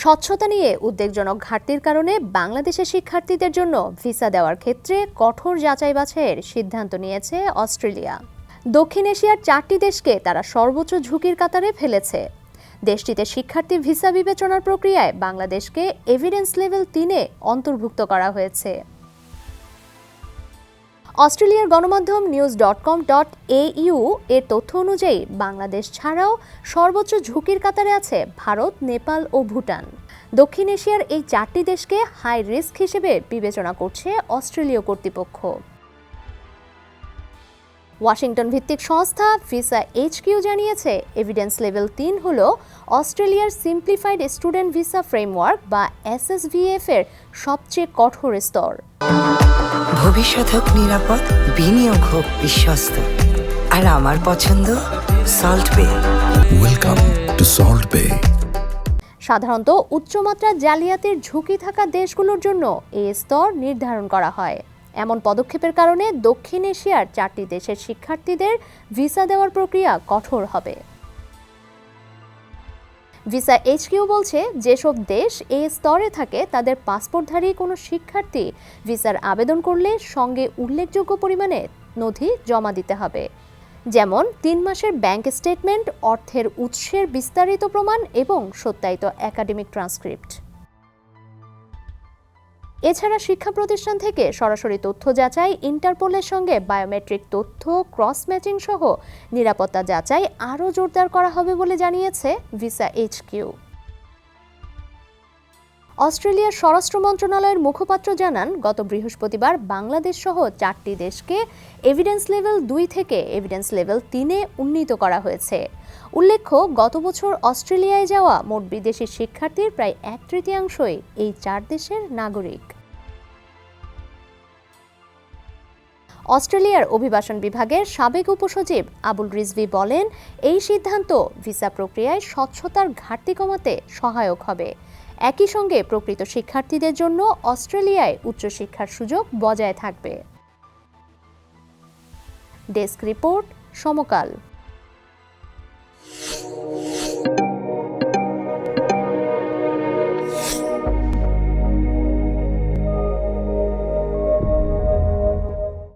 স্বচ্ছতা নিয়ে উদ্বেগজনক ঘাটতির কারণে বাংলাদেশের শিক্ষার্থীদের জন্য ভিসা দেওয়ার ক্ষেত্রে কঠোর যাচাই বাছাইয়ের সিদ্ধান্ত নিয়েছে অস্ট্রেলিয়া। দক্ষিণ এশিয়ার 4টি দেশকে তারা সর্বোচ্চ ঝুঁকির কাতারে ফেলেছে। দেশটিতে শিক্ষার্থী ভিসা বিবেচনার প্রক্রিয়ায় বাংলাদেশকে এভিডেন্স লেভেল 3-এ অন্তর্ভুক্ত করা হয়েছে। অস্ট্রেলিয়ার গণমাধ্যম news.com.au এর তথ্য অনুযায়ী বাংলাদেশ ছাড়াও সর্বোচ্চ ঝুঁকির কাতারে আছে ভারত, নেপাল ও ভুটান। দক্ষিণ এশিয়ার এই 4টি দেশকে হাই রিস্ক হিসেবে বিবেচনা করছে অস্ট্রেলীয় কর্তৃপক্ষ। ওয়াশিংটন ভিত্তিক সংস্থা ভিসা HQ জানিয়েছে, এভিডেন্স লেভেল 3 হল অস্ট্রেলিয়ার সিম্পলিফাইড স্টুডেন্ট ভিসা ফ্রেমওয়ার্ক বা SSVF এর সবচেয়ে কঠোর স্তর। ভবিষ্যৎ হোক নিরাপদ, বিনিয়োগ হোক বিশ্বস্ত, আর আমার পছন্দ সল্ট বে। ওয়েলকাম টু সল্ট বে। সাধারণত উচ্চমাত্রার জালিয়াতির ঝুঁকি থাকা দেশগুলোর জন্য এই স্তর নির্ধারণ করা হয়। এমন পদক্ষেপের কারণে দক্ষিণ এশিয়ার 4টি দেশের শিক্ষার্থীদের ভিসা দেওয়ার প্রক্রিয়া কঠোর হবে। ভিসা HQ বলছে, যেসব দেশ এই স্তরে থাকে তাদের পাসপোর্টধারী কোনো শিক্ষার্থী ভিসার আবেদন করলে সঙ্গে উল্লেখযোগ্য পরিমাণে নথি জমা দিতে হবে, যেমন 3 মাসের ব্যাংক স্টেটমেন্ট, অর্থের উৎসের বিস্তারিত প্রমাণ এবং সত্যায়িত একাডেমিক ট্রান্সক্রিপ্ট। এছাড়া শিক্ষা প্রতিষ্ঠান থেকে সরাসরি তথ্য যাচাই, ইন্টারপোলের সঙ্গে বায়োমেট্রিক তথ্য ক্রস ম্যাচিং সহ নিরাপত্তা যাচাই আরও জোরদার করা হবে বলে জানিয়েছে ভিসা HQ। অস্ট্রেলিয়ার স্বরাষ্ট্র মন্ত্রণালয়ের মুখপাত্র জানান, গত বৃহস্পতিবার বাংলাদেশ সহ 4টি দেশকে এভিডেন্স লেভেল 2 থেকে এভিডেন্স লেভেল 3-এ উন্নীত করা হয়েছে। উল্লেখ্য, গত বছর অস্ট্রেলিয়ায় যাওয়া মোট বিদেশি শিক্ষার্থীর প্রায় 1/3 এই 4 দেশের নাগরিক। অস্ট্রেলিয়ার অভিবাসন বিভাগের সাবেক উপসচিব আবুল রিজভী বলেন, এই সিদ্ধান্ত ভিসা প্রক্রিয়ায় স্বচ্ছতার ঘাটতি কমাতে সহায়ক হবে। একই সঙ্গে প্রকৃত শিক্ষার্থীদের জন্য অস্ট্রেলিয়ায় উচ্চশিক্ষার সুযোগ বজায় থাকবে। ডেস্ক রিপোর্ট, সমকাল।